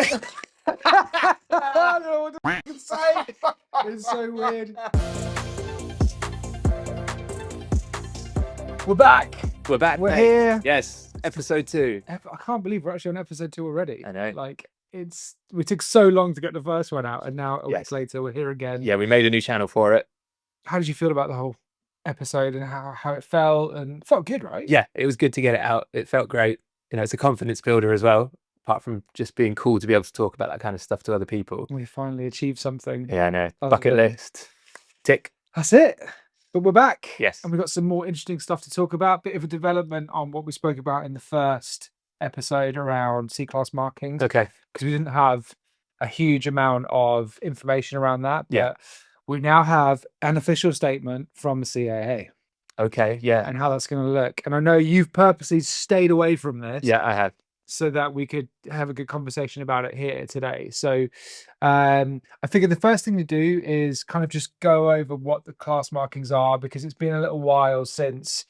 I don't know what to fucking say. It's so weird. We're back. We're back. We're mate. here. Yes, episode 2. I can't believe we're actually on episode 2 already. I know. Like, we took so long to get the first one out, and now a week Yes. later we're here again. Yeah, we made a new channel for it. How did you feel about the whole episode and how it felt? And it felt good, right? Yeah, it was good to get it out. It felt great. You know, it's a confidence builder as well, apart from just being cool to be able to talk about that kind of stuff to other people. We finally achieved something. Yeah, I know. Other Bucket than- list. Tick. That's it. But we're back. Yes. And we've got some more interesting stuff to talk about. Bit of a development on what we spoke about in the first episode around C-class markings. Okay. Because we didn't have a huge amount of information around that. But Yeah. we now have an official statement from the CAA Okay, yeah. and how that's going to look. And I know you've purposely stayed away from this. Yeah, I have. So that we could have a good conversation about it here today. So I figured the first thing to do is kind of just go over what the class markings are, because it's been a little while since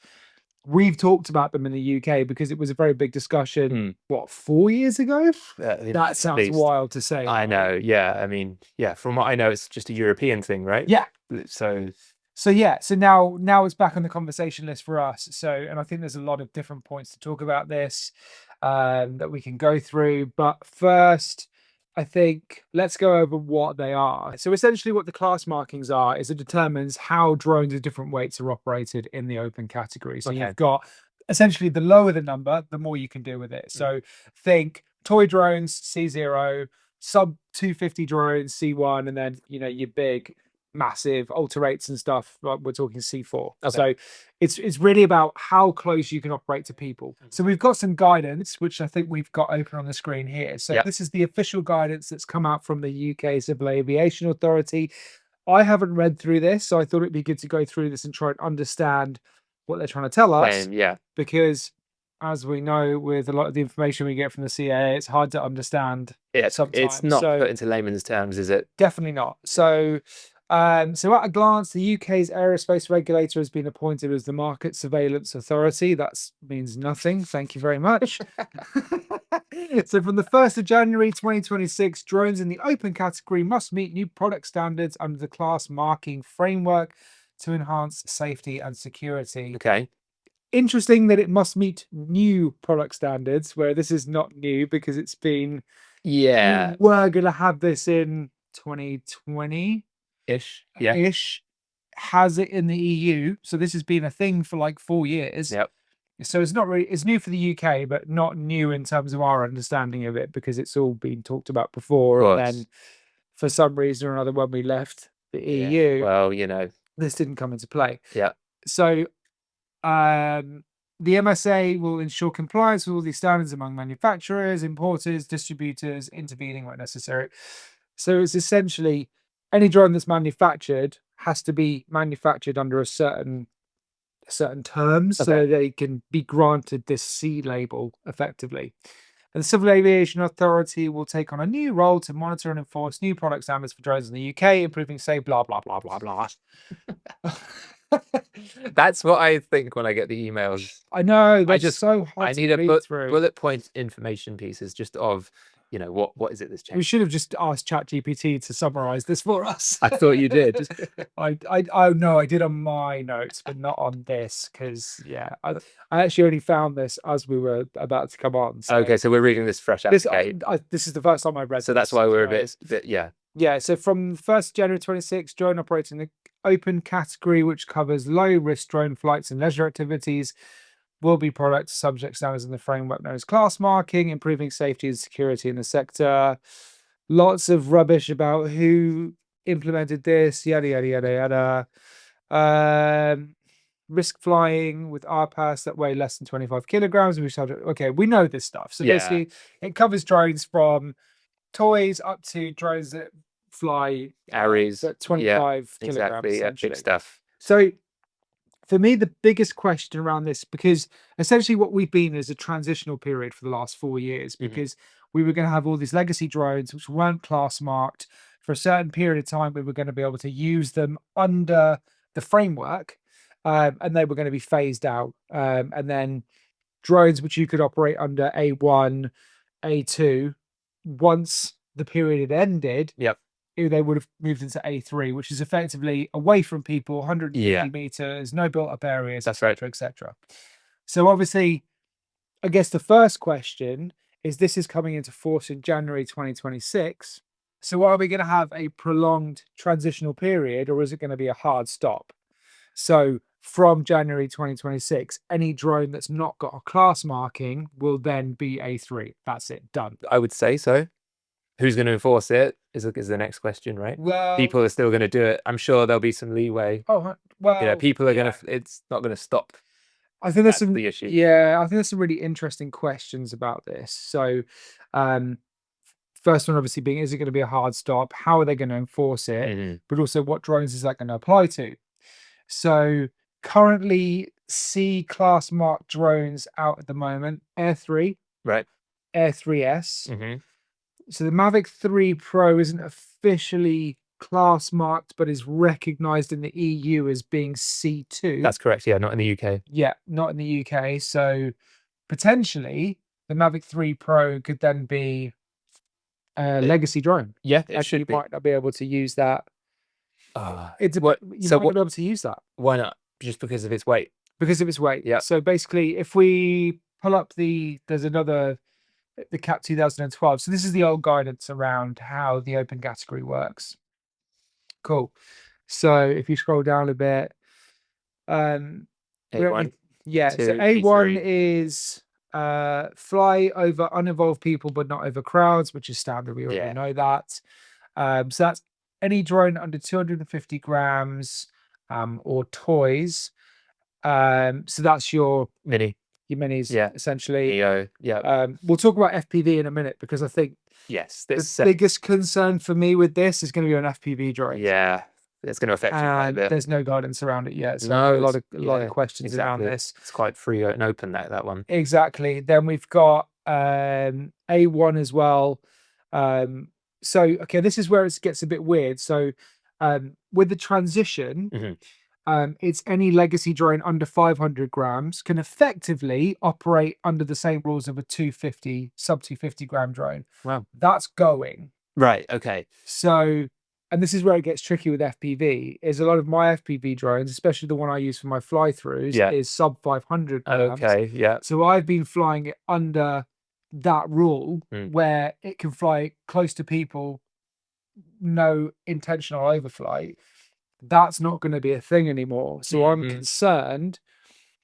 we've talked about them in the UK, because it was a very big discussion, 4 years ago? That sounds least. wild to say. I know, yeah. I mean, yeah, from what I know, it's just a European thing, right? Yeah. So yeah, so now it's back on the conversation list for us. So, and I think there's a lot of different points to talk about this that we can go through. But first, I think let's go over what they are. So essentially what the class markings are is it determines how drones of different weights are operated in the open category. So you've got essentially the lower the number, the more you can do with it. So think toy drones, C0, sub 250 drones, C1, and then, you know, your big massive ultra rates and stuff, like we're talking C4. Okay. So it's really about how close you can operate to people. So we've got some guidance, which I think we've got open on the screen here. So this is the official guidance that's come out from the UK Civil Aviation Authority. I haven't read through this, so I thought it'd be good to go through this and try and understand what they're trying to tell us. Because as we know, with a lot of the information we get from the CAA, it's hard to understand. Sometimes. It's not put into layman's terms, is it? Definitely not. So so at a glance, the UK's aerospace regulator has been appointed as the Market Surveillance Authority. That means nothing. Thank you very much. So from the 1st of January 2026, drones in the open category must meet new product standards under the class marking framework to enhance safety and security. Okay. Interesting that it must meet new product standards, where this is not new because it's been... Yeah. We're going to have this in 2020. Ish. Has it in the EU. So this has been a thing for like 4 years. Yep. So it's not really, it's new for the UK, but not new in terms of our understanding of it, because it's all been talked about before. And then for some reason or another, when we left the EU, well, you know, this didn't come into play. Yeah. So the MSA will ensure compliance with all these standards among manufacturers, importers, distributors, intervening where necessary. So it's essentially any drone that's manufactured has to be manufactured under a certain terms, so they can be granted this C label effectively. And the Civil Aviation Authority will take on a new role to monitor and enforce new product standards for drones in the UK, improving safe blah blah blah blah blah. That's what I think when I get the emails. I know, that's so hard. I need a bullet point information pieces just of, you know, what is it that's changed. We should have just asked ChatGPT to summarize this for us. I thought you did. I know I did on my notes, but not on this, because I actually only found this as we were about to come on. So okay, so we're reading this fresh out. This is the first time I've read. So that's why we're a bit. Yeah. So from 1st January 26, drone operating in the open category, which covers low risk drone flights and leisure activities, will be product subject standards in the framework known as class marking, improving safety and security in the sector. Lots of rubbish about who implemented this, yada yada yada yada. Risk flying with RPAS that weigh less than 25 kilograms. Okay, we know this stuff. So basically, it covers drones from toys up to drones that fly Aries at 25 kilograms. Exactly, big stuff. So for me, the biggest question around this, because essentially what we've been is a transitional period for the last 4 years, because we were going to have all these legacy drones which weren't class marked for a certain period of time. We were going to be able to use them under the framework, and they were going to be phased out. And then drones which you could operate under A1, A2, once the period had ended, Yep. they would have moved into A3, which is effectively away from people, 150 Yeah. meters, no built-up areas, That's right. etc. So obviously, I guess the first question is, this is coming into force in January 2026. So are we going to have a prolonged transitional period, or is it going to be a hard stop? So from January 2026, any drone that's not got a class marking will then be A3. That's it, done. I would say so. Who's going to enforce it is the next question, right? Well, People are still going to do it. I'm sure there'll be some leeway. oh well, You know, people are going to. It's not going to stop. I think there's That's some the issue. Yeah, I think there's some really interesting questions about this. So, first one obviously being, is it going to be a hard stop? How are they going to enforce it? Mhm. But also, what drones is that going to apply to? So currently, C class marked drones out at the moment: Air 3, Right. Air 3S. Mhm. So the Mavic 3 Pro isn't officially class marked, but is recognized in the EU as being C2. That's correct. Yeah, not in the UK. Yeah, not in the UK. So potentially the Mavic 3 Pro could then be a legacy drone. Yeah, it And should you be. might not be able to use that. What? You So might not what? be able to use that Why not? Just because of its weight. because of its weight. Yeah. So basically, if we pull up there's another, the CAP 2012. So this is the old guidance around how the open category works. Cool. So if you scroll down a bit, we don't A1, need, yeah. So A2, A1 A3. is fly over uninvolved people but not over crowds, which is standard. We already Yeah. know that. So that's any drone under 250 grams or toys. So that's your Mini. minis, Yeah. essentially. Neo. Yeah. We'll talk about FPV in a minute, because I think Yes. the biggest concern for me with this is going to be on FPV drones. Yeah. It's going to affect you quite a And bit. there's no guidance around it yet. So No, a lot of questions around exactly. this. It's quite free and open, that one. Exactly. Then we've got A1 as well. So okay, this is where it gets a bit weird. So with the transition, Mhm. it's any legacy drone under 500 grams can effectively operate under the same rules of a 250 sub 250 gram drone. Wow. That's going. Right. Okay. So, and this is where it gets tricky with FPV, is a lot of my FPV drones, especially the one I use for my fly throughs, Yeah. is sub 500 grams. Okay. Yeah. So I've been flying it under that rule, Mm. where it can fly close to people, no intentional overflight. That's not going to be a thing anymore. So I'm concerned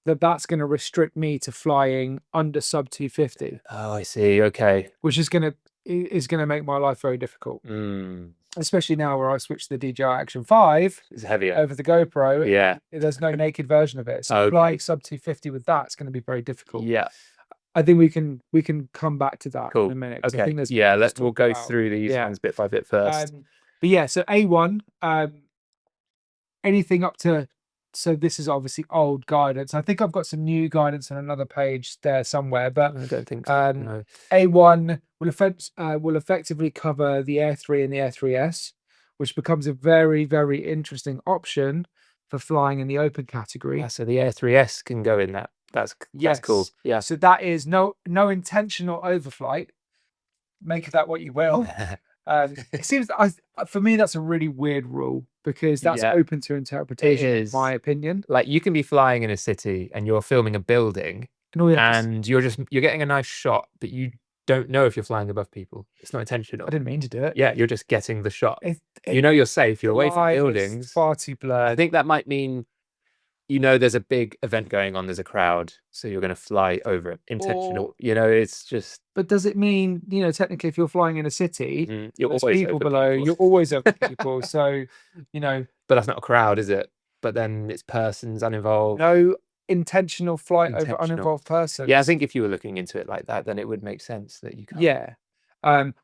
that that's going to restrict me to flying under sub 250, Oh, I see. Okay. which is going to make my life very difficult. Mm. Especially now where I switched to the DJI Action 5 It's heavier. over the GoPro. Yeah. There's no naked version of it. So Okay. flying sub 250 with that's going to be very difficult. Yeah. I think we can come back to that Cool. in a minute. 'Cause I Okay. think there's Yeah. to We'll talk go about. through these Yeah. ones bit by bit first. But yeah, so A1, anything up to, so this is obviously old guidance. I think I've got some new guidance on another page there somewhere, but I don't think so. No. A1 will effectively cover the Air 3 and the Air 3S, which becomes a very, very interesting option for flying in the open category. Yeah, so the Air 3S can go in that. That's cool. Yeah. So that is no intentional overflight. Make of that what you will. It seems for me that's a really weird rule, because that's Yeah. open to interpretation, It in is. my opinion. Like, you can be flying in a city and you're filming a building And all you have to and you're getting a nice shot, but you don't know if you're flying above people. It's not intentional. I didn't mean to do it. Yeah, you're just getting the shot. You You know you're safe. You're away from line is buildings. far too blurred. I think that might mean, there's a big event going on. There's a crowd, so you're going to fly over it. Intentional. It's just. But does it mean, technically, if you're flying in a city, You're there's always people over below, people. you're always over people. So, But that's not a crowd, is it? But then it's persons uninvolved. no intentional flight over Intentional. uninvolved persons. Yeah, I think if you were looking into it like that, then it would make sense that you can't. Yeah.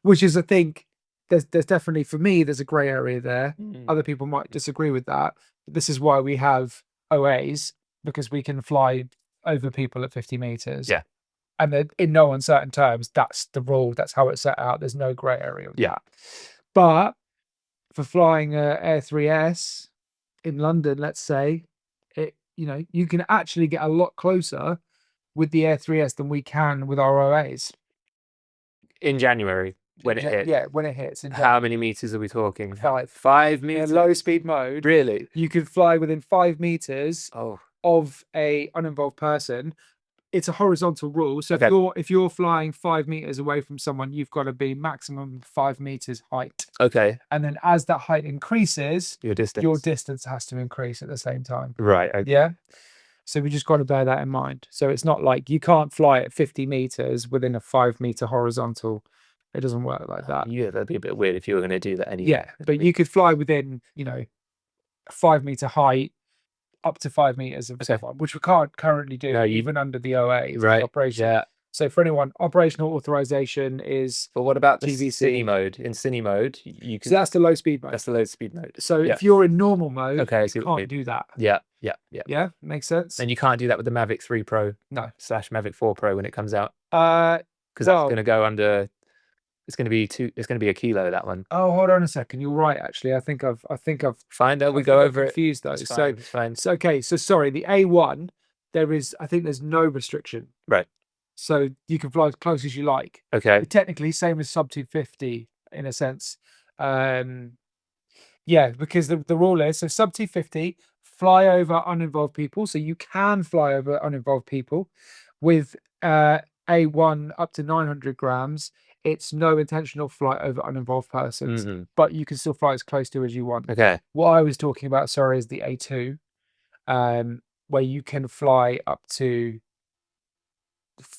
Which is, I think, there's definitely, for me, there's a grey area there. Other people might disagree with that. This is why we have OAs, because we can fly over people at 50 meters. Yeah. And then, in no uncertain terms, that's the rule. That's how it's set out. There's no grey area with that. But for flying Air 3S in London, let's say, you can actually get a lot closer with the Air 3S than we can with our OAs. In January. when it hits. Yeah, when it hits. How many meters are we talking? 5. 5 In meters. low speed mode, Really? you can fly within 5 meters Oh, of a uninvolved person. It's a horizontal rule. So Okay. if you're flying 5 meters away from someone, you've got to be maximum 5 meters height. okay. And then as that height increases, Your distance. your distance has to increase at the same time. Right. Okay. Yeah. So we just got to bear that in mind. So it's not like you can't fly at 50 meters within a 5 meter horizontal. It doesn't work like that. Yeah, that'd be a bit weird if you were going to do that anyway. Yeah, but you could fly within, 5 meter height up to 5 meters of someone, which we can't currently do, No, even under the OA Right. operation. Yeah. So for anyone, operational authorization is But what about the GVC. cine mode? In cine mode, you so can. that's the low speed mode. That's the low speed mode. So yeah. if you're in normal mode, Okay, I you see what you can't mean. do that. Yeah. Yeah, makes sense. And you can't do that with the Mavic 3 Pro No. / Mavic 4 Pro when it comes out, Well, because that's going to go under. It's going to be It's going to be a kilo, that one. oh, hold on a second. You're right. Actually, I think I've Fine. Though we I go think I've over it. confused those. It's fine. It's fine. So okay. So sorry. The A1, I think there's no restriction. Right. So you can fly as close as you like. Okay. Technically, same as sub 250 in a sense. Yeah, because the rule is so sub 250 fly over uninvolved people. So you can fly over uninvolved people with A1 up to 900 grams. It's no intentional flight over uninvolved persons, but you can still fly as close to as you want. Okay. What I was talking about, sorry, is the A2, where you can fly up to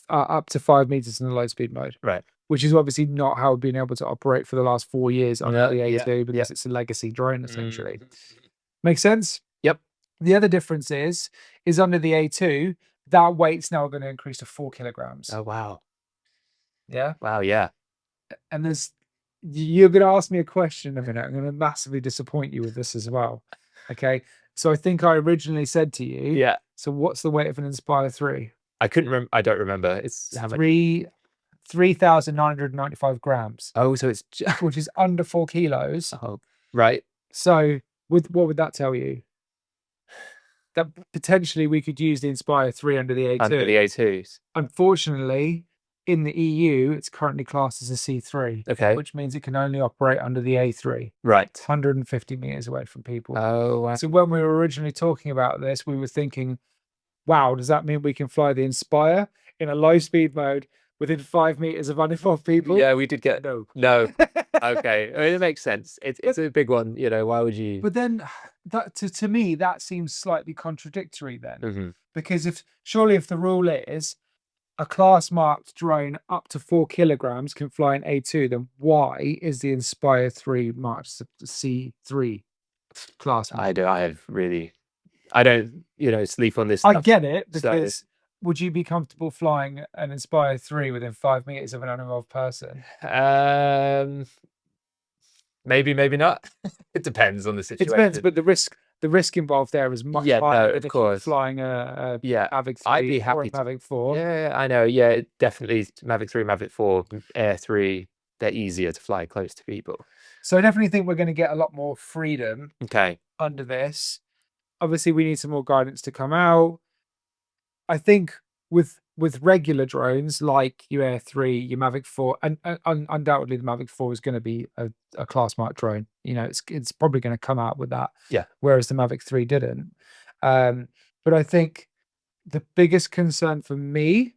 5 meters in the low speed mode. Right. Which is obviously not how we've been able to operate for the last 4 years under the Yeah, A2 because it's a legacy drone essentially. Mm. Make sense? Yep. The other difference is under the A2, that weight's now going to increase to 4 kilograms. Oh wow. Yeah. Wow. Yeah. And you're going to ask me a question in a minute. I'm going to massively disappoint you with this as well. Okay. So I think I originally said to you. Yeah. So what's the weight of an Inspire 3? I couldn't remember. I don't remember. It's how much? 3,995 grams. Oh, so it's which is under 4 kilos. Oh, right. So what would that tell you? That potentially we could use the Inspire 3 under the A2. Under the A2s. Unfortunately, in the EU, it's currently classed as a C3. Okay. Which means it can only operate under the A3. Right. 150 meters away from people. Oh, wow. So when we were originally talking about this, we were thinking, wow, does that mean we can fly the Inspire in a low speed mode within 5 meters of uninvolved people? Yeah, we did get no. Okay, I mean, it makes sense. It's a big one. Why would you? But then, that to me that seems slightly contradictory. Then, because if the rule is a class marked drone up to 4 kilograms can fly an A2, then why is the Inspire 3 marked C3 class? I don't sleep on this I stuff. get it, because would you be comfortable flying an Inspire 3 within 5 meters of an uninvolved person? Maybe not. It depends on the situation. It depends, but the risk involved there is much higher than of course. Flying a Mavic 3 I'd be happy or a Mavic 4. Yeah, I know. Yeah, definitely Mavic 3, Mavic 4, Air 3, they're easier to fly close to people. So I definitely think we're going to get a lot more freedom under this. Obviously, we need some more guidance to come out. I think with regular drones like your Air 3, your Mavic 4, and undoubtedly the Mavic 4 is going to be a class mark drone. It's probably going to come out with that. Yeah. Whereas the Mavic 3 didn't. But I think the biggest concern for me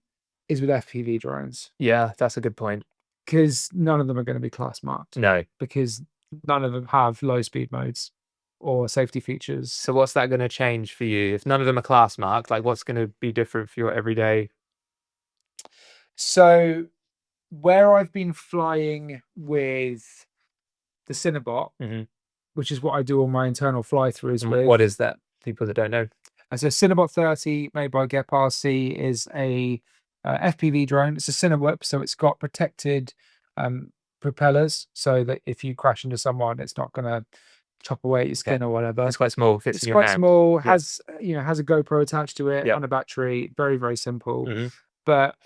is with FPV drones. Yeah, that's a good point. Because none of them are going to be class marked. No. Because none of them have low speed modes or safety features. So what's that going to change for you? If none of them are class marked, like what's going to be different for your everyday? So where I've been flying with the Cinebot, which is what I do all my internal fly throughs with. What is that? People that don't know. So Cinebot 30 made by Gep RC is a FPV drone. It's a Cinewhip, so it's got protected propellers, so that if you crash into someone, it's not going to chop away your skin or whatever. It's quite small. Fits it's in your quite hand. small. Has has a GoPro attached to it on a battery. Very, very simple. But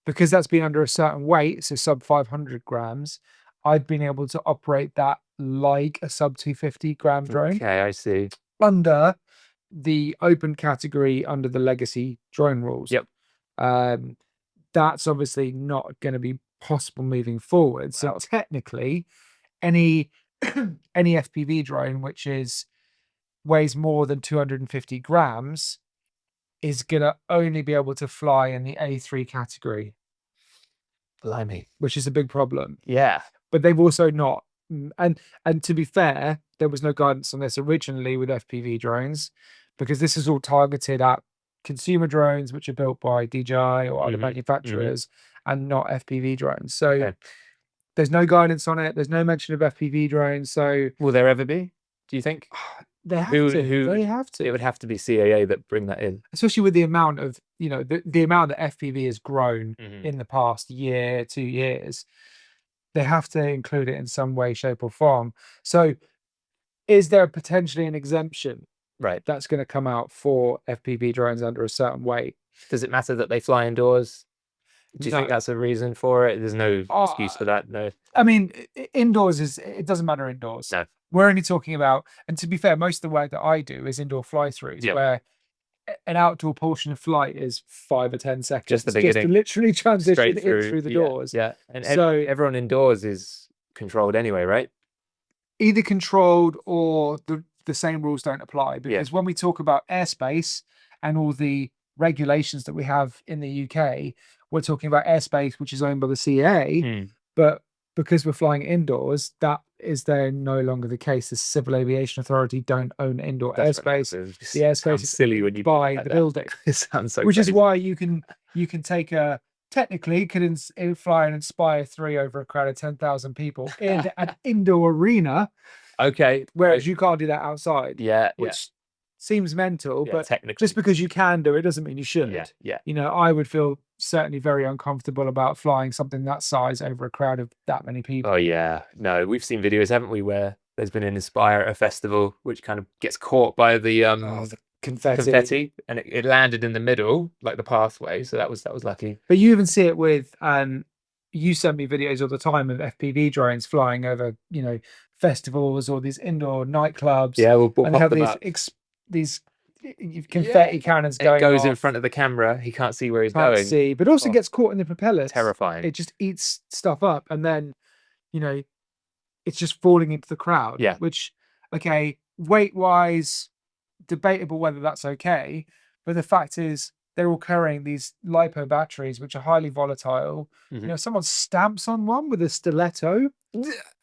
because that's been under a certain weight, so sub 500 grams, I've been able to operate that like a sub 250 gram drone. Okay, I see. Under the open category, under the legacy drone rules. Yep. That's obviously not going to be possible moving forward. So Wow. technically, any any FPV drone which weighs more than 250 grams is gonna only be able to fly in the A3 category, Blimey. which is a big problem. Yeah. But they've also not, and to be fair, there was no guidance on this originally with FPV drones, because this is all targeted at consumer drones which are built by DJI or other manufacturers, and not FPV drones. So Okay. there's no guidance on it. There's no mention of FPV drones. So Will there ever be? Do you think? they have to. They have to. It would have to be CAA that bring that in. Especially with the amount of, the amount that FPV has grown Mhm. in the past year, 2 years. They have to include it in some way, shape, or form. So is there potentially an exemption Right. that's going to come out for FPV drones under a certain weight? Does it matter that they fly indoors? Do you think No. that's a reason for it? There's no excuse for that. No. I mean, indoors it doesn't matter indoors. No. We're only talking about, and to be fair, most of the work that I do is indoor fly-throughs, Yeah. where an outdoor portion of flight is 5 or 10 seconds. Just the Just to beginning. literally transition Straight in through the doors. Yeah. And So everyone indoors is controlled anyway, right? either controlled or the same rules don't apply, because when we talk about airspace and all the regulations that we have in the UK, we're talking about airspace which is owned by the CAA, but because we're flying indoors, that is then no longer the case. The Civil Aviation Authority don't own indoor airspace. The airspace is silly when you by the building. It sounds so which crazy. is why you can take technically could fly an Inspire 3 over a crowd of 10,000 people in an indoor arena. Okay. Whereas you can't do that outside. Yeah. Which seems mental, but technically, just because you can do it doesn't mean you should. Yeah. I would feel certainly very uncomfortable about flying something that size over a crowd of that many people. Oh yeah. No, we've seen videos, haven't we, where there's been an Inspire at a festival which kind of gets caught by the confetti, and it landed in the middle, like the pathway. So that was lucky. But you even see it with you send me videos all the time of FPV drones flying over, festivals or these indoor nightclubs. Yeah, we'll and pop have them up. these confetti cannons going. It goes in off. front of the camera. He can't see where he's Can't going. see, but also gets caught in the propellers. Terrifying. It just eats stuff up, and then, it's just falling into the crowd. Yeah. Which, okay, weight-wise, debatable whether that's okay, but the fact is they're all carrying these lipo batteries which are highly volatile. Someone stamps on one with a stiletto.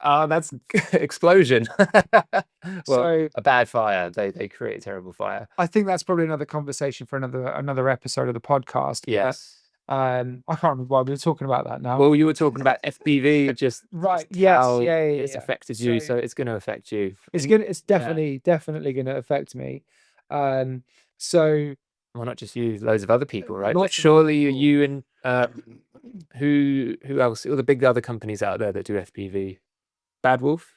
Oh, that's explosion. Well, So a bad fire. They create a terrible fire. I think that's probably another conversation for another episode of the podcast. Yes. I can't remember why we were talking about that now. Well, you were talking about FPV, just right. Just Yes. how Yeah. it's affected you, so it's going to affect you. It's definitely going to affect me. So. Well, not just you, loads of other people, right? Lots But of surely people. you and who else? All the big other companies out there that do FPV. Bad Wolf,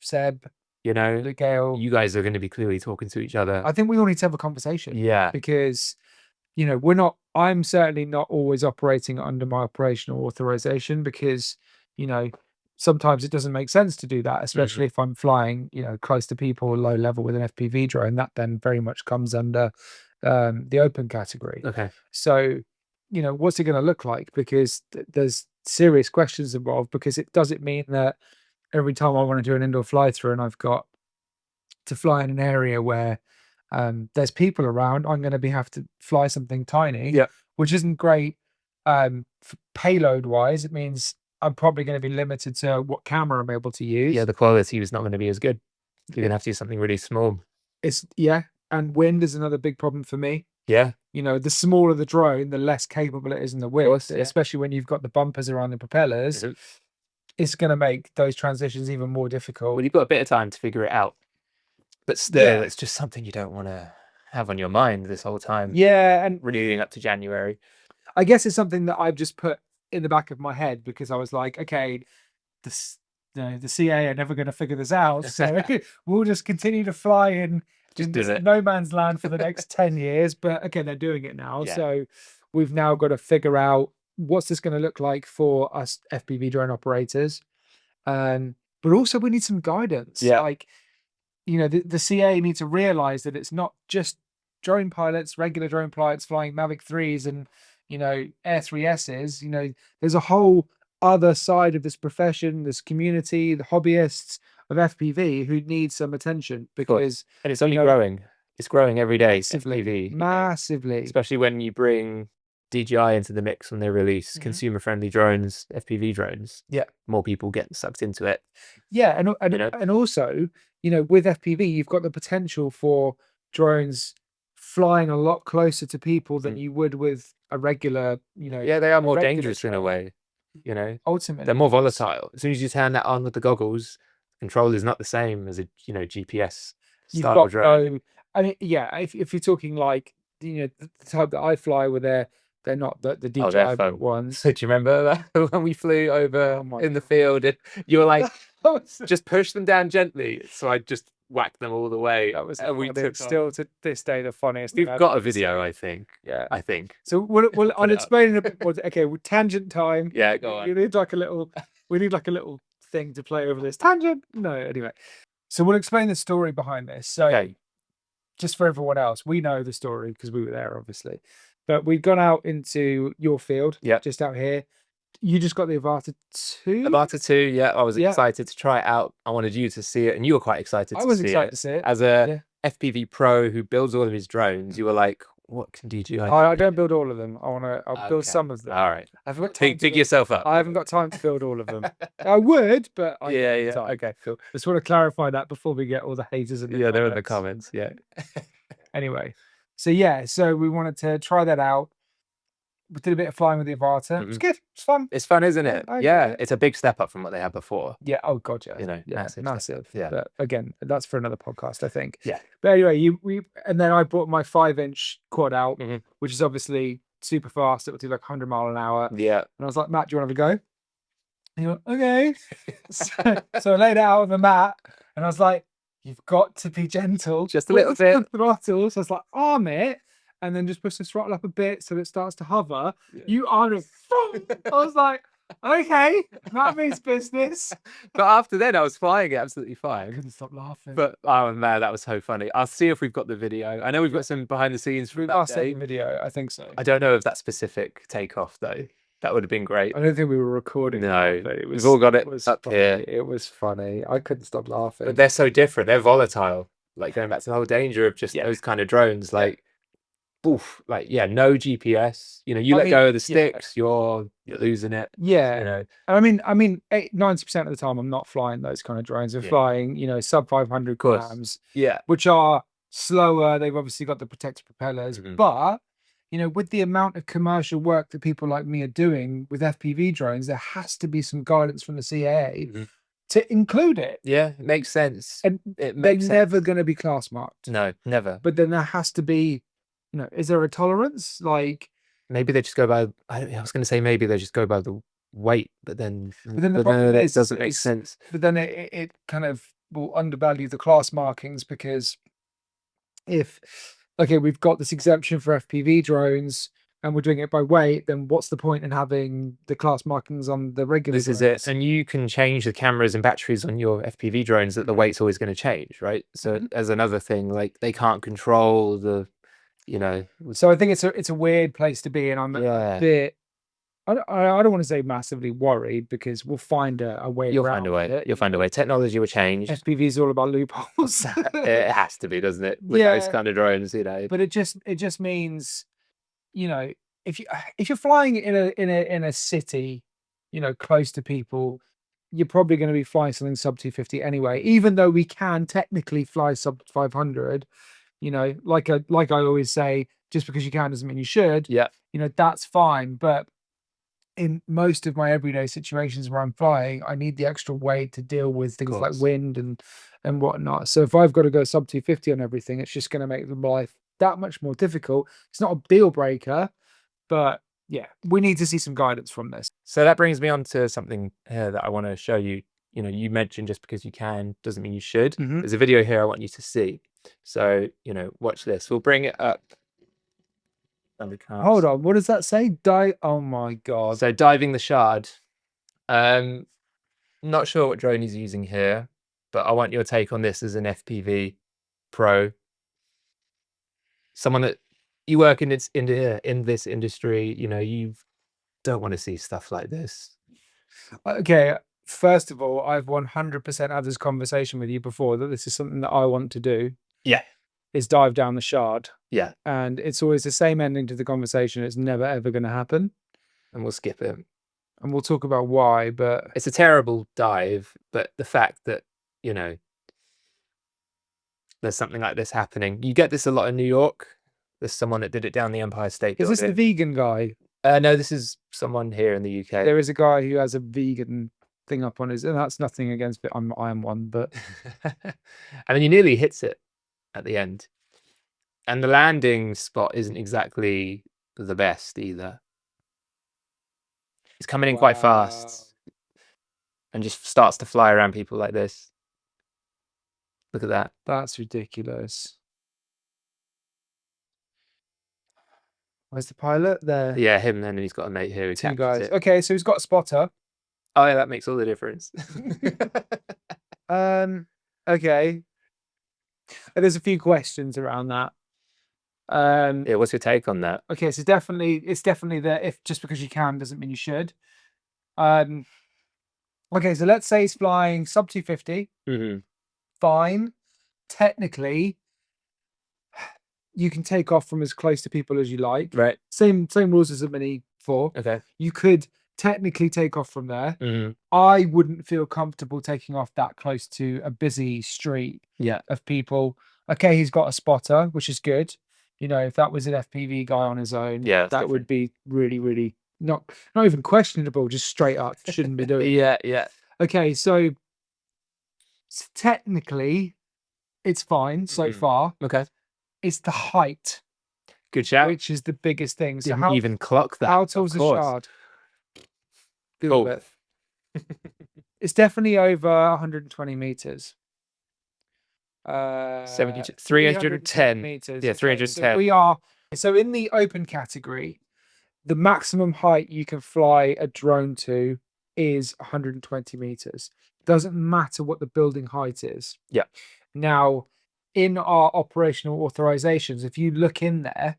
Seb, the Gale. you guys are going to be clearly talking to each other. I think we all need to have a conversation. Yeah. Because, I'm certainly not always operating under my operational authorization, because, sometimes it doesn't make sense to do that, especially if I'm flying, close to people, low level with an FPV drone. That then very much comes under the open category. Okay. So, what's it going to look like? Because there's serious questions involved, because does it mean that every time I want to do an indoor fly through and I've got to fly in an area where there's people around, I'm going to have to fly something tiny, which isn't great payload wise. It means I'm probably going to be limited to what camera I'm able to use. Yeah, the quality is not going to be as good. You're going to have to do something really small. And wind is another big problem for me. Yeah. The smaller the drone, the less capable it is in the wind, course, yeah. especially when you've got the bumpers around the propellers. It's going to make those transitions even more difficult. Well, you've got a bit of time to figure it out. But still, it's just something you don't want to have on your mind this whole time. Yeah, and leading up to January. I guess it's something that I've just put in the back of my head, because I was like, okay, the CAA are never going to figure this out, so we'll just continue to fly in no man's land for the next 10 years. But okay, they're doing it now, so we've now got to figure out what's this going to look like for us FPV drone operators, but also we need some guidance. Like, the CAA need to realize that it's not just drone pilots, regular drone pilots flying Mavic 3s and Air 3Ss, there's a whole other side of this profession, this community, the hobbyists of FPV who need some attention because and it's only growing. It's growing every day. FPV, massively, especially when you bring DJI into the mix when they release consumer-friendly drones, FPV drones. Yeah, more people get sucked into it. Yeah, and also, with FPV, you've got the potential for drones flying a lot closer to people than you would with a regular, Yeah, they are more dangerous in a way. Ultimately, they're more volatile. As soon as you turn that on with the goggles, control is not the same as a GPS style drone. if you're talking like the type that I fly, where they're not the DJI ones. So do you remember that when we flew over in the field and you were like, just push them down gently? So I just whacked them all the way. That was and we took still to this day the funniest. We've got a video, I think. Yeah, I think. So I'll explain in a bit more. Okay, with tangent time. Yeah, go on. We need like a little thing to play over this tangent. No, anyway. So we'll explain the story behind this. So just for everyone else, we know the story because we were there, obviously. But we've gone out into your field, just out here. You just got the Avata 2? Avata 2, yeah. I was excited to try it out. I wanted you to see it, and you were quite excited to see it. I was excited to see it. As a FPV pro who builds all of his drones, you were like, what can DJI? I don't build all of them. I'll build some of them. All right. I've got dig yourself up. I haven't got time to build all of them. I would, but okay, cool. Just want to clarify that before we get all the haters in the they're in the comments. Yeah. Anyway, so we wanted to try that out. We did a bit of flying with the Avata. It was good. It's fun. It's fun, isn't it? It's a big step up from what they had before. Yeah. Oh god, yeah. Massive. Yeah. But again, that's for another podcast, I think. Yeah. But anyway, and then I brought my 5-inch quad out, which is obviously super fast. It will do like 100 miles an hour. Yeah. And I was like, Matt, do you want to have a go? And he went, okay. so I laid it out on the mat, and I was like, you've got to be gentle. Just a little bit. Throttle. So I was like, arm it. And then just push the throttle up a bit so it starts to hover. You are I was like, okay, that means business. But after then, I was flying it absolutely fine. I couldn't stop laughing. But oh man, that was so funny. I'll see if we've got the video. I know we've got some behind the scenes from that day. Video, I think so. I don't know if that specific takeoff though. That would have been great. I don't think we were recording. No, we've all got it up here. It was funny. I couldn't stop laughing. But they're so different. They're volatile. Like going back to the whole danger of just those kind of drones. Like, oof, like no GPS. You let go of the sticks, you're losing it. Yeah. I mean, 90% of the time I'm not flying those kind of drones. I'm flying, sub 500 grams. Yeah. Which are slower. They've obviously got the protected propellers, but with the amount of commercial work that people like me are doing with FPV drones, there has to be some guidance from the CAA to include it. Yeah, it makes sense. And they're never going to be class marked. No, never. But then there has to be, is there a tolerance? Like maybe they just go by. I was going to say maybe they just go by the weight, but then it doesn't make sense. But then it kind of will undervalue the class markings because we've got this exemption for FPV drones and we're doing it by weight, then what's the point in having the class markings on the regular drones? This is it. And you can change the cameras and batteries on your FPV drones that the weight's always going to change, right? So as another thing, like they can't control the, So I think it's a weird place to be, and I'm a bit. I don't want to say massively worried because we'll find a way. You'll find a way. You'll find a way. Technology will change. FPV is all about loopholes. It has to be, doesn't it? With those kind of drones, But it just means, if you're flying in a city, close to people, you're probably going to be flying something sub 250 anyway. Even though we can technically fly sub 500, like I always say, just because you can doesn't mean you should. Yeah. That's fine, but in most of my everyday situations where I'm flying, I need the extra weight to deal with things like wind and whatnot. So if I've got to go sub 250 on everything, it's just going to make life that much more difficult. It's not a deal breaker, but yeah, we need to see some guidance from this. So that brings me on to something here that I want to show you. You mentioned just because you can doesn't mean you should. There's a video here I want you to see. So, watch this. We'll bring it up. Hold on, what does that say? Oh my god. So diving the shard. Not sure what drone he's using here, but I want your take on this as an FPV pro. Someone that you work in this industry, you know, you don't want to see stuff like this. Okay, first of all, I've 100% had this conversation with you before that this is something that I want to do. Yeah. Is dive down the shard. Yeah. And it's always the same ending to the conversation. It's never ever going to happen. And we'll skip it. And we'll talk about why, but it's a terrible dive. But the fact that, you know, there's something like this happening. You get this a lot in New York. There's someone that did it down the Empire State Building. Is this the vegan guy? No, this is someone here in the UK. There is a guy who has a vegan thing up on his, and that's nothing against it. I am one, but I mean, he nearly hits it at the end. And the landing spot isn't exactly the best either. It's coming in quite fast and just starts to fly around people like this. Look at that. That's ridiculous. Where's the pilot? There. Yeah, him then, and he's got a mate here who Two captures guys. it. Okay, so he's got a spotter. Oh yeah, that makes all the difference. Okay. There's a few questions around that. Yeah, what's your take on that? Okay, so it's definitely there. If just because you can doesn't mean you should. Okay, so let's say he's flying sub 250. Fine. Technically, you can take off from as close to people as you like. Right. Same rules as at Mini 4. Okay. You could technically take off from there. I wouldn't feel comfortable taking off that close to a busy street of people. Okay, he's got a spotter, which is good. You know, if that was an FPV guy on his own, that would be really, really not even questionable, just straight up shouldn't be doing. Yeah. Okay, so technically it's fine so far. Okay. It's the height. Good shout. Which is the biggest thing. So Didn't even clock that. How tall's the shard? Google it. It's definitely over 120 meters. 310 meters. Yeah, 310. So in the open category, the maximum height you can fly a drone to is 120 meters. Doesn't matter what the building height is. Yeah. Now, in our operational authorizations, if you look in there,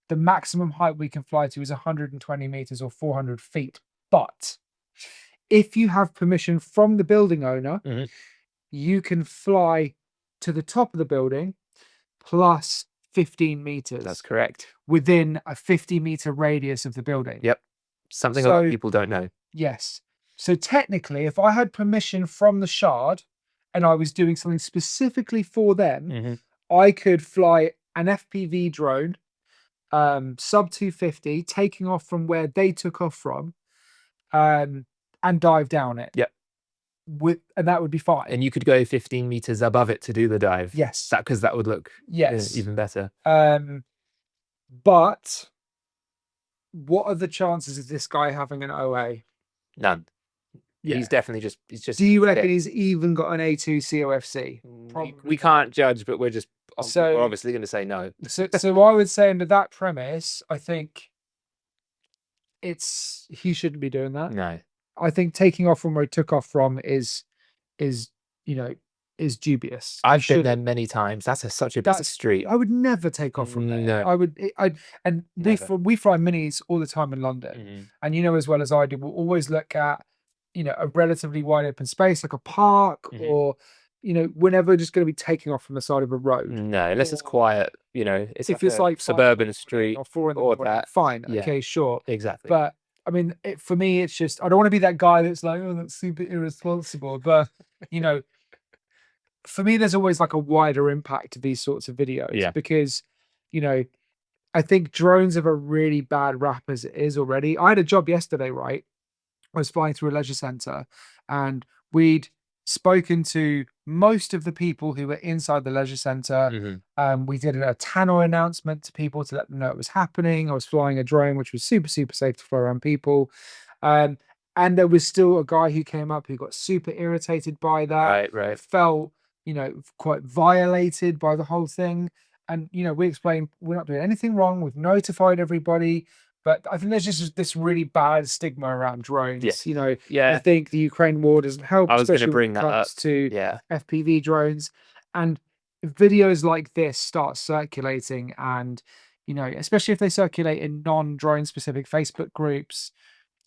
the maximum height we can fly to is 120 meters or 400 feet. But if you have permission from the building owner, you can fly to the top of the building plus 15 meters. That's correct. Within a 50-meter radius of the building. Yep. Something a lot of people don't know. Yes. So technically, if I had permission from the Shard and I was doing something specifically for them, I could fly an FPV drone, sub 250, taking off from where they took off from, and dive down it. Yep. And that would be fine. And you could go 15 meters above it to do the dive. Yes. Because that would look even better. But what are the chances of this guy having an OA? None. Yeah. He's just. Do you reckon he's even got an A2 COFC? We can't judge, but we're obviously going to say no. So I would say under that premise, I think he shouldn't be doing that. No. I think taking off from where he took off from is dubious. I've been there many times. That's such a busy street. I would never take off from there. No. We fly minis all the time in London, and as well as I do, we'll always look at a relatively wide open space like a park or we're never just going to be taking off from the side of a road. No, unless it's quiet. If it's like suburban street or 4 in the morning, that, fine. Yeah. Okay, sure, exactly. But I mean, for me, it's just I don't want to be that guy that's like, oh, that's super irresponsible. But for me, there's always like a wider impact to these sorts of videos because I think drones have a really bad rap as it is already. I had a job yesterday, right? I was flying through a leisure center, and we'd spoken to most of the people who were inside the leisure center. We did a tannoy announcement to people to let them know it was happening. I was flying a drone, which was super, super safe to fly around people. And there was still a guy who came up who got super irritated by that. Right. Felt, quite violated by the whole thing. And, we explained we're not doing anything wrong. We've notified everybody. But I think there's just this really bad stigma around drones. I think the Ukraine war doesn't help, especially when it comes to FPV drones. And if videos like this start circulating and, especially if they circulate in non-drone specific Facebook groups,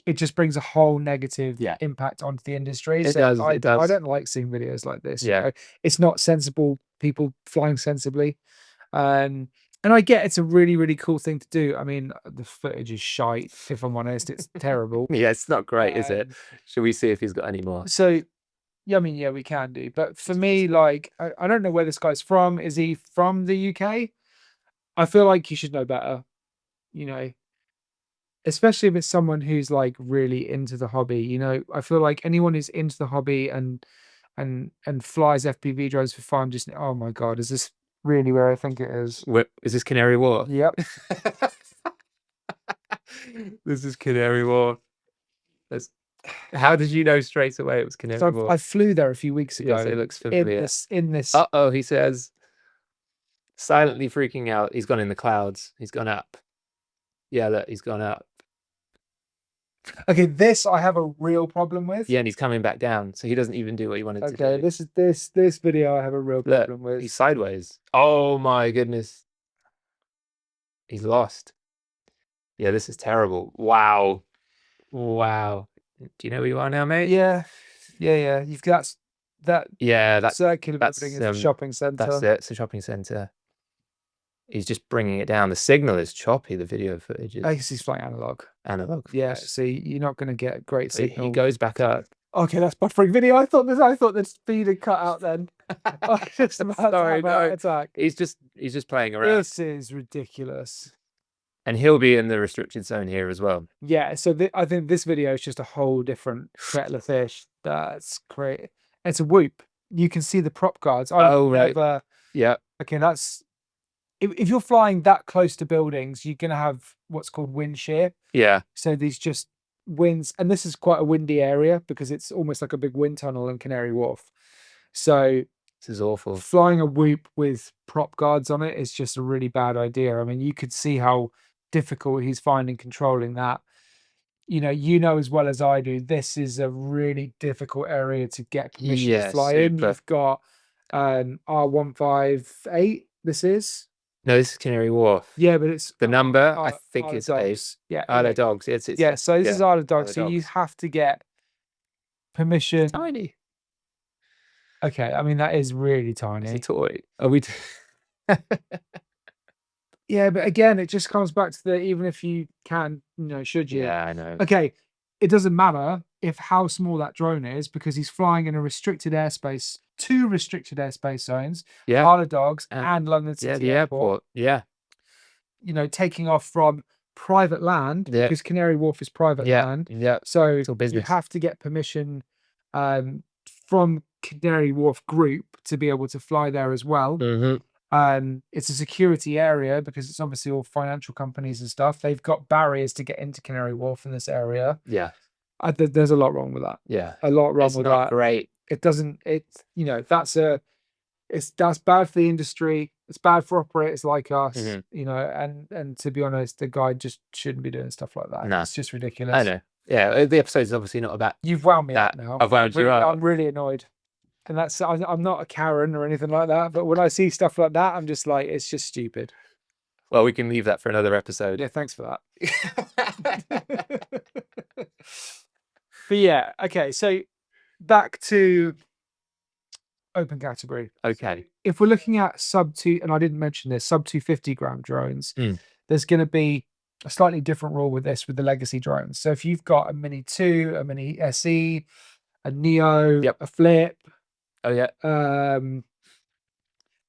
it just brings a whole negative impact onto the industry. It does. I don't like seeing videos like this. Yeah. It's not sensible people flying sensibly. And I get it's a really, really cool thing to do. I mean, the footage is shite, if I'm honest. It's terrible. Yeah, it's not great, is it? Should we see if he's got any more? So, yeah, I mean, yeah, we can do. But for me, like, I don't know where this guy's from. Is he from the UK? I feel like you should know better, especially if it's someone who's like really into the hobby. I feel like anyone who's into the hobby and flies FPV drones for fun, just, oh my God, is this really where I think it is? Is this Canary Wharf? Yep. This is Canary Wharf. How did you know straight away it was Canary Wharf? I flew there a few weeks ago. Yes, it looks familiar. In this. Uh-oh, he says, silently freaking out. He's gone in the clouds. He's gone up. Yeah, look, he's gone up. Okay, this I have a real problem with. Yeah, and he's coming back down, so he doesn't even do what he wanted to do. Okay, this video I have a real problem with. He's sideways. Oh my goodness. He's lost. Yeah, this is terrible. Wow. Wow. Do you know where you are now, mate? Yeah. You've got that. Yeah, that's circular building is a shopping centre. That's it. It's a shopping centre. He's just bringing it down. The signal is choppy. The video footage is. I guess he's flying analog. Analog. Yeah. So you're not going to get great signal. He goes back up. Okay, that's buffering video. I thought the speed had cut out then. Just about Sorry, no. attack. He's just playing around. This is ridiculous. And he'll be in the restricted zone here as well. Yeah, so I think this video is just a whole different kettle of fish. That's great. It's a whoop. You can see the prop guards. Right. Yeah. Okay, that's if you're flying that close to buildings, you're gonna have what's called wind shear. Yeah. So these just winds, and this is quite a windy area because it's almost like a big wind tunnel in Canary Wharf. So this is awful. Flying a whoop with prop guards on it is just a really bad idea. I mean, you could see how difficult he's finding controlling that. As well as I do, this is a really difficult area to get permission to fly in. You've got R158. This is this is Canary Wharf. Yeah, but it's the number. I think it's Dogs. Yeah, Isle of Dogs. So this is Isle of Dogs. So you have to get permission. It's tiny. Okay, I mean that is really tiny. It's a toy. Are we? Yeah, but again, it just comes back to even if you can, should you? Yeah, I know. Okay, it doesn't matter how small that drone is because he's flying in a restricted airspace, 2 restricted airspace zones, Isle of Dogs and London City Airport. Yeah. Taking off from private land because Canary Wharf is private land. Yeah. So it's all business. You have to get permission from Canary Wharf Group to be able to fly there as well. Mm-hmm. It's a security area because it's obviously all financial companies and stuff. They've got barriers to get into Canary Wharf in this area. Yeah. There's a lot wrong with that. Yeah. A lot wrong with that. It's not great. It doesn't, that's bad for the industry. It's bad for operators like us, and to be honest, the guy just shouldn't be doing stuff like that. No. It's just ridiculous. I know. Yeah. The episode is obviously not about. You've wound me up now. I've wound you up. I'm really annoyed. And I'm not a Karen or anything like that, but when I see stuff like that, I'm just like, it's just stupid. Well, we can leave that for another episode. Yeah, thanks for that. But yeah, okay, so back to open category. Okay. If we're looking at sub 2, and I didn't mention this, sub 250 gram drones, there's going to be a slightly different rule with this with the legacy drones. So if you've got a Mini 2, a Mini SE, a Neo, a Flip, oh yeah,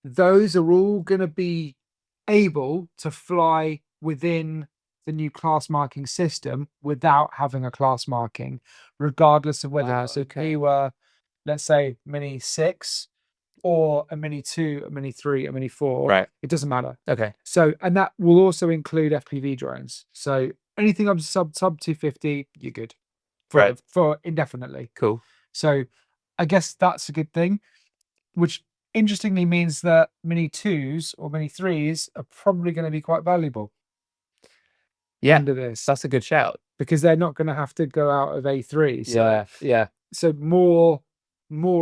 those are all going to be able to fly within the new class marking system without having a class marking, regardless of whether we were, let's say, Mini 6 or a Mini 2, a Mini 3, a Mini 4. Right. It doesn't matter. Okay. So, and that will also include FPV drones. So anything up to sub 250, you're good for indefinitely. Cool. So I guess that's a good thing, which interestingly means that Mini 2s or Mini 3s are probably going to be quite valuable. Yeah, under this. That's a good shout. Because they're not going to have to go out of A3. So, yeah. So more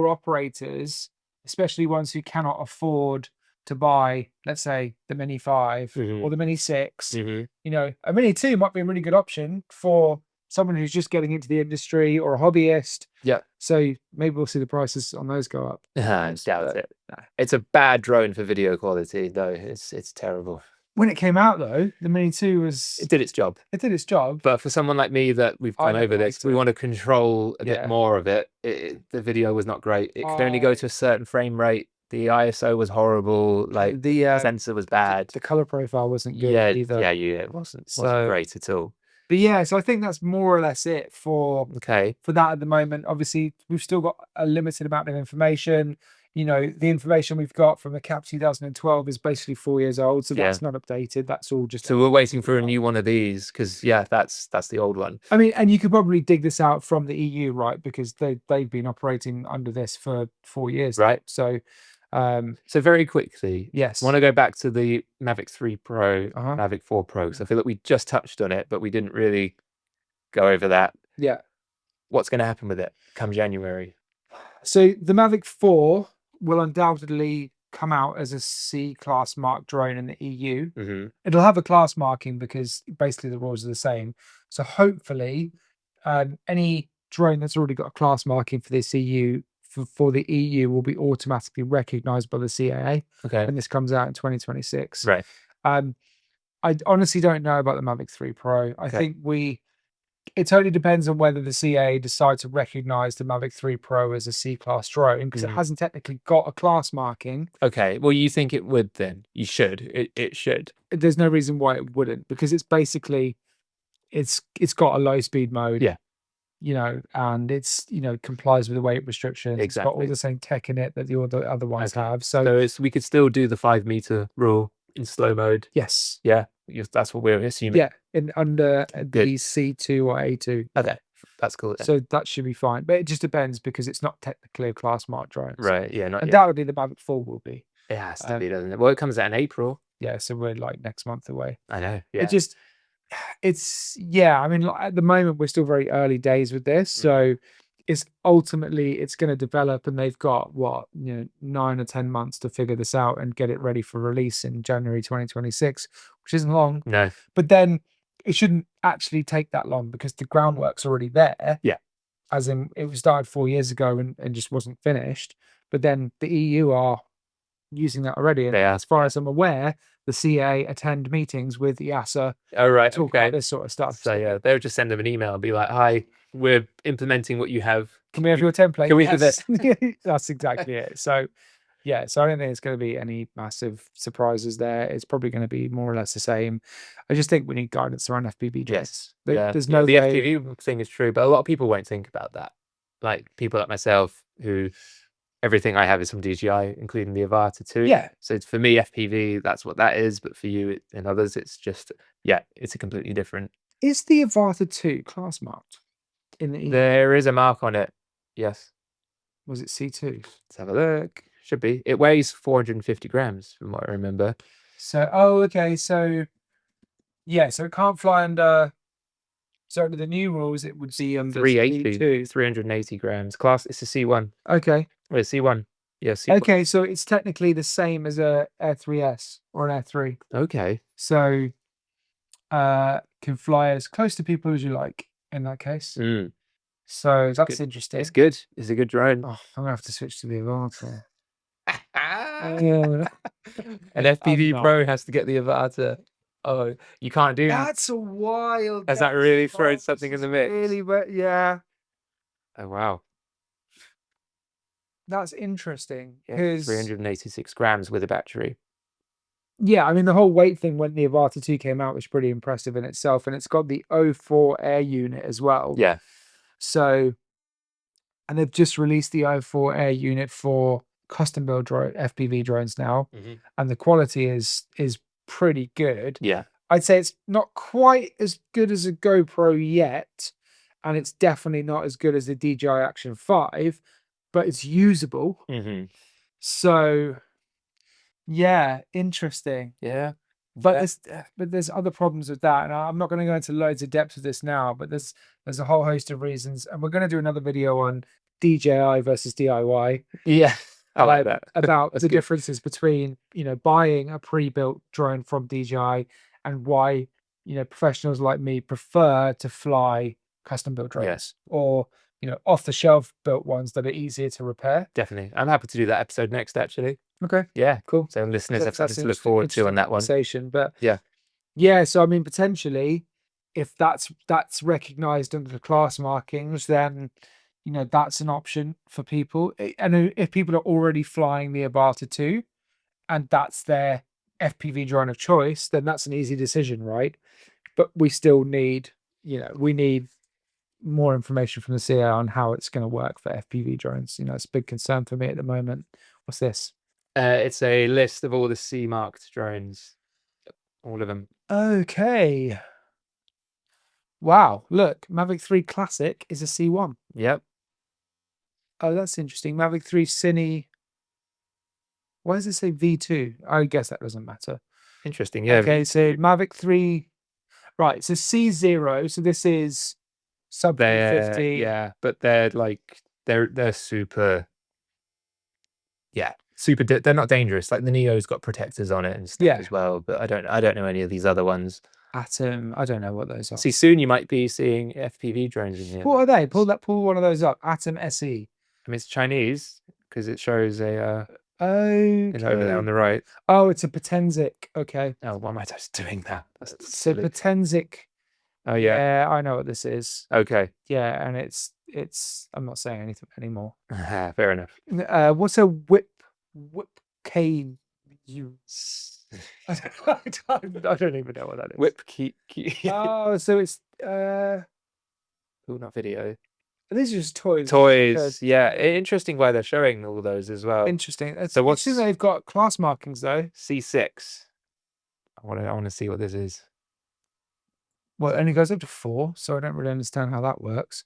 operators, especially ones who cannot afford to buy, let's say, the Mini 5 or the Mini 6, you know, a Mini 2 might be a really good option for someone who's just getting into the industry or a hobbyist. Yeah. So maybe we'll see the prices on those go up. I doubt it. No. It's a bad drone for video quality, though. It's terrible. When it came out, though, the Mini 2 It did its job. It did its job. But for someone like me that we've gone over this, we want to control a bit more of it. The video was not great. It could only go to a certain frame rate. The ISO was horrible. Like the sensor was bad. The color profile wasn't good either. Yeah, it wasn't great at all. But yeah, so I think that's more or less it for that at the moment. Obviously, we've still got a limited amount of information. You know, the information we've got from the CAP 2012 is basically 4 years old, so that's not updated. That's all just. So we're waiting for a new one of these because that's the old one. I mean, and you could probably dig this out from the EU, right? Because they've been operating under this for 4 years, right? So very quickly, yes, I want to go back to the Mavic 3 Pro, Mavic 4 Pro. So I feel like we just touched on it, but we didn't really go over that. Yeah. What's going to happen with it come January? So the Mavic 4 will undoubtedly come out as a C-class marked drone in the EU. It'll have a class marking because basically the rules are the same. So hopefully, any drone that's already got a class marking for this EU for the EU will be automatically recognised by the CAA. When this comes out in 2026. Right. I honestly don't know about the Mavic 3 Pro. I think it totally depends on whether the CAA decide to recognise the Mavic 3 Pro as a C-class drone because it hasn't technically got a class marking. Okay, well, you think it would then? You should. It should. There's no reason why it wouldn't because it's basically, it's got a low-speed mode. Yeah. You know, and it's, you know, complies with the weight restrictions. Exactly. It's got all the same tech in it that the other ones have. So we could still do the 5-meter rule in slow mode. Yes. Yeah. That's what we're assuming. Yeah. Under the C2 or A2. Okay. That's cool. Then. So that should be fine. But it just depends because it's not technically a class marked drone. Right. Yeah. Not undoubtedly the Mavic 4 will be. It has to be, doesn't it? Well, it comes out in April. Yeah. So we're like next month away. I know. Yeah. I mean, at the moment we're still very early days with this. So it's ultimately going to develop and they've got 9 or 10 months to figure this out and get it ready for release in January 2026, which isn't long. No. But then it shouldn't actually take that long because the groundwork's already there. Yeah. As in it was started 4 years ago and just wasn't finished. But then the EU are using that already. And as far as I'm aware, the CA attend meetings with EASA. Oh, right. Talk about this sort of stuff. So yeah, they'll just send them an email and be like, "Hi, we're implementing what you have. Can we have your template? Can we have this?" That's exactly it. So yeah, so I don't think it's going to be any massive surprises there. It's probably going to be more or less the same. I just think we need guidance around FPV drones. Yes. There's no the FPV thing is true, but a lot of people won't think about that. Like people like myself who everything I have is from DJI, including the Avata 2. Yeah. So for me, FPV, that's what that is. But for you and others, it's just, it's a completely different. Is the Avata 2 class marked in the EU? There is a mark on it. Yes. Was it C2? Let's have a look. Should be. It weighs 450 grams from what I remember. So, okay. So, yeah. So it can't fly under. So under the new rules, it would be under 380 grams. Class, it's a C1. Okay. Well, C1. Yeah, C1. Okay, so it's technically the same as a Air 3S or an Air 3. Okay. So can fly as close to people as you like in that case. So that's interesting. It's good. It's a good drone. Oh, I'm gonna have to switch to the Avata. An FPV Pro has to get the Avata. Oh, you can't do that. That's a wild. Has that really thrown something in the mix? Really, but yeah. Oh wow. That's interesting. Yeah, 386 grams with a battery. Yeah, I mean the whole weight thing when the Avata 2 came out was pretty impressive in itself, and it's got the 04 air unit as well. Yeah. So, and they've just released the 04 air unit for custom build FPV drones now, and the quality is pretty good. Yeah. I'd say it's not quite as good as a GoPro yet, and it's definitely not as good as the DJI Action 5, but it's usable. So, yeah, interesting. Yeah. But there's other problems with that, and I'm not going to go into loads of depth of this now. But there's a whole host of reasons, and we're going to do another video on DJI versus DIY. Yeah. I like that. about That's the good. differences between, you know, buying a pre-built drone from DJI and why, you know, professionals like me prefer to fly custom built drones or, you know, off the shelf built ones that are easier to repair. Definitely. I'm happy to do that episode next, actually. Okay. Yeah. Cool. So listeners have That's something to look forward to on that one. conversation, but yeah. so I mean, potentially, if that's recognized under the class markings, then, you know, that's an option for people. And if people are already flying the Abata 2 and that's their FPV drone of choice, then that's an easy decision, right? But we still need, you know, we need more information from the CAA on how it's going to work for FPV drones. You know, it's a big concern for me at the moment. What's this? It's a list of all the C-marked drones. All of them. Okay. Wow. Look, Mavic 3 Classic is a C1. Yep. Oh, that's interesting. Mavic 3 Cine. Why does it say V2? I guess that doesn't matter. Interesting. Yeah. Okay, so Mavic 3. Right, so C0. So this is sub 350. Yeah, but they're like they're super. Yeah, super. They're not dangerous. Like the Neo's got protectors on it and stuff as well. But I don't know any of these other ones. Atom. I don't know what those are. See, soon you might be seeing FPV drones in here. What are they? Pull one of those up. Atom SE. I mean, it's Chinese because it shows a. Okay. Over there on the right. Oh, it's a Potensic. Okay. Oh, why am I just doing that? That's so Potensic. Oh yeah. Yeah, I know what this is. Okay. Yeah, and it's. I'm not saying anything anymore. Fair enough. What's a whip cane? I don't even know what that is. Whip key. Oh, so it's oh, not video. These are just toys. Toys, yeah. Interesting why they're showing all those as well. Interesting. So what's they've got class markings though? C6. I want to see what this is. Well, it only goes up to 4, so I don't really understand how that works.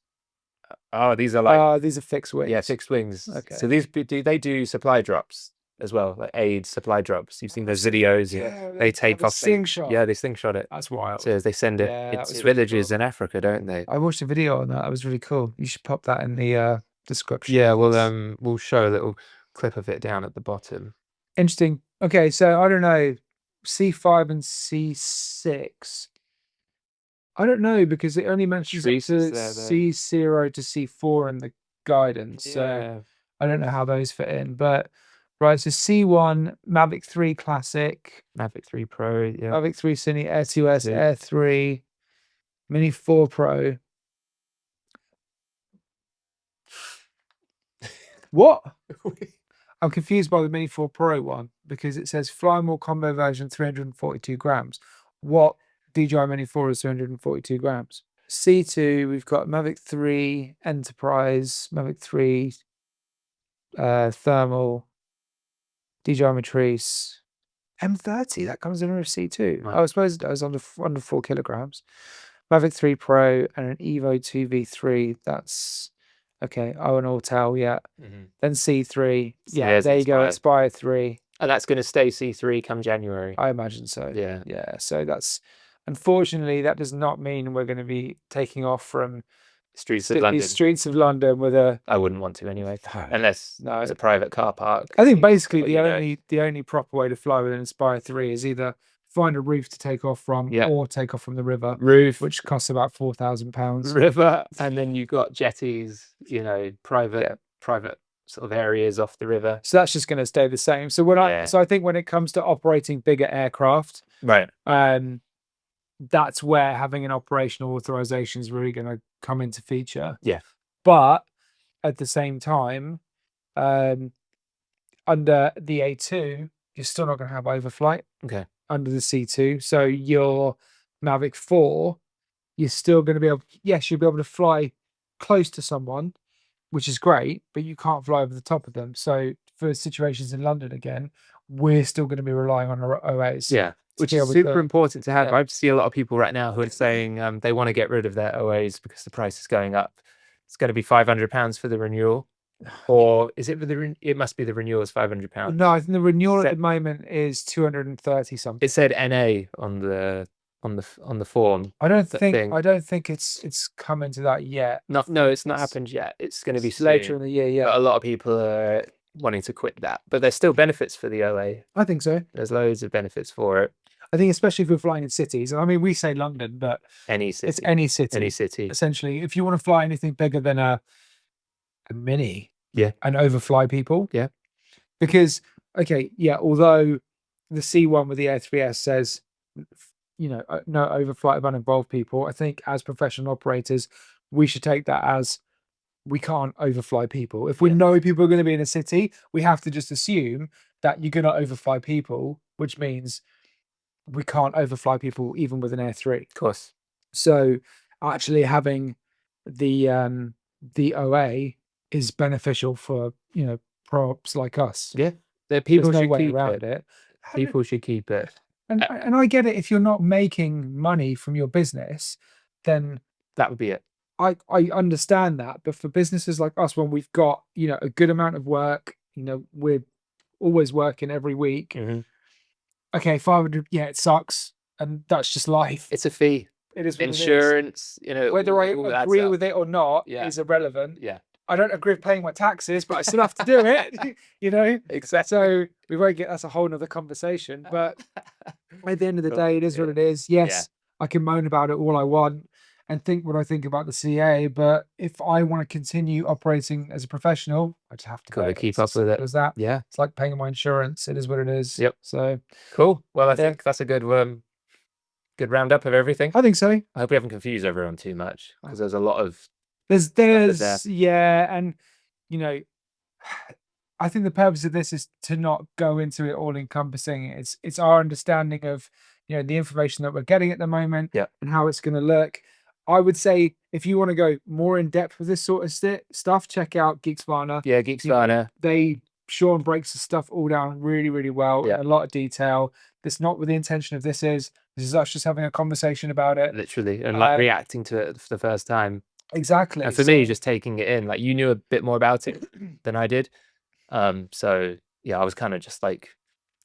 Oh, these are like these are fixed wings. Yeah, fixed wings. Okay. So these they do supply drops as well, like aid supply drops. You've seen those videos. Yeah, they take off. Slingshot. Yeah, they slingshot it. That's wild. So they send it. It's villages in Africa, don't they? I watched a video on that. That was really cool. You should pop that in the description. Yeah, we'll show a little clip of it down at the bottom. Interesting. Okay, so I don't know, C5 and C6. I don't know because it only mentions C0 to C4 in the guidance. Yeah. So I don't know how those fit in, but right. So C1, Mavic 3 Classic, Mavic 3 Pro, yeah, Mavic 3 Cine, Air 2S, Air 3, Mini 4 Pro. What? I'm confused by the Mini 4 Pro one because it says Fly More Combo version 342 grams. What DJI Mini 4 is 342 grams. C2, we've got Mavic 3 Enterprise, Mavic 3 Thermal, DJI Matrice, M30. That comes under a C2. Right. I suppose it does under 4 kilograms. Mavic 3 Pro and an Evo 2v3. That's okay. Oh, an Autel, yeah. Then C3. Yeah, there you go. Aspire 3. And that's going to stay C3 come January. I imagine so. Yeah. Yeah. So that's, unfortunately, that does not mean we're going to be taking off from streets of London with a. I wouldn't want to anyway, unless it's a private car park. I think basically the only proper way to fly with an Aspire 3 is either find a roof to take off from, or take off from the river. Roof, which costs about £4,000. River, and then you've got jetties. You know, private sort of areas off the river. So that's just going to stay the same. So I think when it comes to operating bigger aircraft, right, that's where having an operational authorization is really going to come into feature. Yeah, but at the same time, under the A2, you're still not going to have overflight. Okay. Under the C2, so your Mavic 4, you're still going to be able. Yes, you'll be able to fly close to someone, which is great, but you can't fly over the top of them. So for situations in London again, we're still going to be relying on our OAs. Yeah, which is super important to have. Yeah. I see a lot of people right now who are saying they want to get rid of their OAs because the price is going up. It's going to be £500 for the renewal. Or is it for the? It must be the renewal is £500. No, I think the renewal at the moment is 230 something. It said NA on the form. I don't think it's come into that yet. No, it's not happened yet. It's going to be soon. Later in the year. Yeah, but a lot of people are wanting to quit that. But there's still benefits for the OA. I think so. There's loads of benefits for it. I think especially if you're flying in cities. I mean, we say London, but Any city. it's any city. Any city. Essentially, if you want to fly anything bigger than a mini, Yeah, and overfly people. Yeah. Because, okay, yeah, although the C1 with the Air 3S says, you know, no overflight of uninvolved people, I think as professional operators, we should take that as we can't overfly people. If we know people are going to be in a city, we have to just assume that you're going to overfly people, which means we can't overfly people even with an Air 3. Of course. So actually having the OA is beneficial for, you know, props like us. Yeah, people There's no should way keep around it. it. People should keep it. And I get it. If you're not making money from your business, then that would be it. I understand that. But for businesses like us, when we've got, you know, a good amount of work, you know, we're always working every week. Okay, 500, yeah, it sucks. And that's just life. It's a fee. It is what insurance, it is. You know, whether I agree with it or not is irrelevant. Yeah. I don't agree with paying my taxes, but I still have to do it. You know? Exactly. So we won't get, that's a whole nother conversation. But at the end of the day, it is what it is. Yes, I can moan about it all I want and think what I think about the CAA, but if I want to continue operating as a professional, I just have to gotta keep up with it. Does that? Yeah. It's like paying my insurance. It is what it is. Yep. So cool. Well, I think that's a good roundup of everything. I think so. I hope we haven't confused everyone too much, because there's a lot of there's yeah, and you know, I think the purpose of this is to not go into it all encompassing. It's our understanding of, you know, the information that we're getting at the moment, and how it's going to look. I would say if you want to go more in depth with this sort of stuff, check out Geeksvana. Yeah, Geeksvana. Sean breaks the stuff all down really, really well in a lot of detail. That's not what the intention of this is. This is us just having a conversation about it. Literally, and like reacting to it for the first time. Exactly. And for me, just taking it in, like you knew a bit more about it than I did. So yeah, I was kind of just like,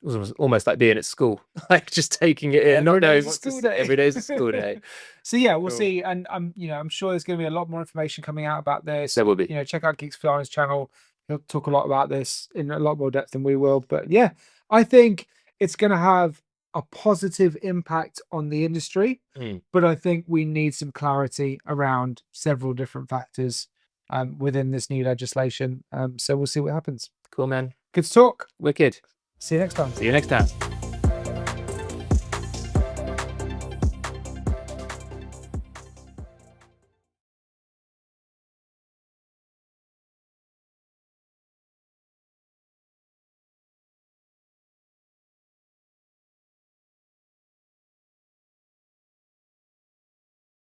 it was almost like being at school, like just taking it in, not knowing what to say. Every day's a school day. So yeah, we'll see. And you know, I'm sure there's going to be a lot more information coming out about this. There will be. You know, check out Geeksvana's channel. He'll talk a lot about this in a lot more depth than we will. But yeah, I think it's going to have a positive impact on the industry, but I think we need some clarity around several different factors within this new legislation. So we'll see what happens. Cool, man. Good to talk. Wicked. See you next time. See you next time.